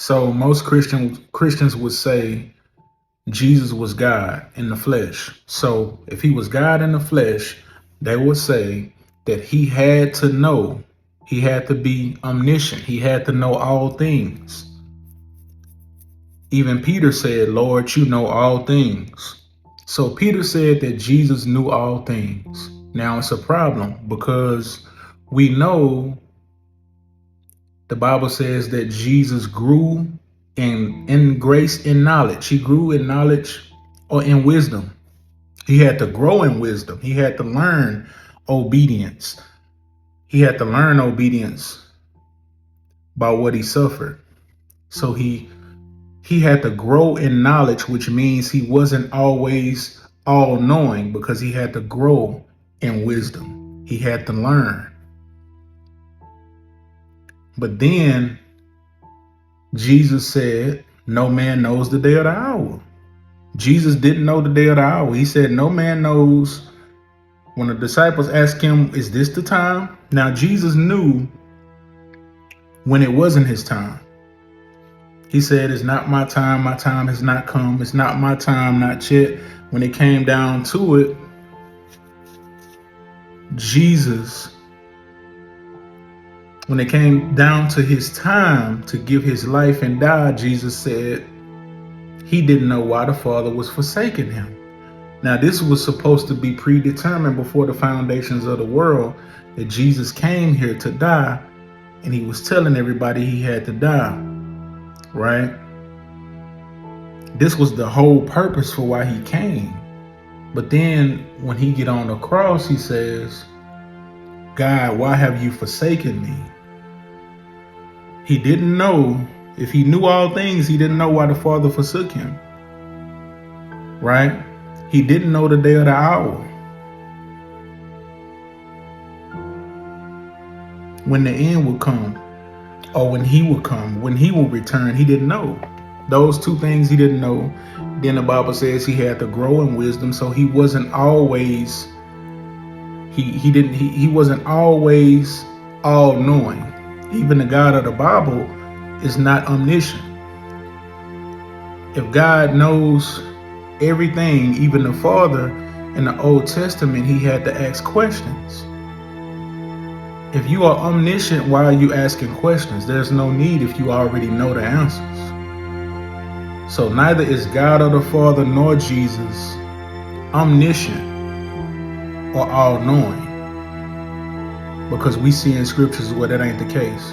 So most Christians would say Jesus was God in the flesh. So if he was God in the flesh, they would say that he had to know, he had to be omniscient, he had to know all things. Even Peter said, Lord, you know all things. So Peter said that Jesus knew all things. Now it's a problem because we know the Bible says that Jesus grew in grace and knowledge. He grew in knowledge or in wisdom. He had to grow in wisdom. He had to learn obedience. He had to learn obedience by what he suffered. So he had to grow in knowledge, which means he wasn't always all knowing because he had to grow in wisdom. He had to learn. But then Jesus said, no man knows the day or the hour. Jesus didn't know the day or the hour. He said, no man knows. When the disciples asked him, is this the time? Now, Jesus knew when it wasn't his time. He said, it's not my time. My time has not come. It's not my time, not yet. When it came down to it, Jesus, when it came down to his time to give his life and die, Jesus said he didn't know why the Father was forsaking him. Now, this was supposed to be predetermined before the foundations of the world, that Jesus came here to die, and he was telling everybody he had to die, right? This was the whole purpose for why he came. But then when he get on the cross, he says, God, why have you forsaken me? He didn't know. If he knew all things, he didn't know why the Father forsook him, right? He didn't know the day or the hour. When the end would come, or when he would come, when he will return, he didn't know. Those two things he didn't know. Then the Bible says he had to grow in wisdom, so he wasn't always he wasn't always all knowing. Even the God of the Bible is not omniscient. If God knows everything, even the Father in the Old Testament, he had to ask questions. If you are omniscient, why are you asking questions? There's no need if you already know the answers. So neither is God or the Father nor Jesus omniscient or all-knowing, because we see in scriptures where that ain't the case.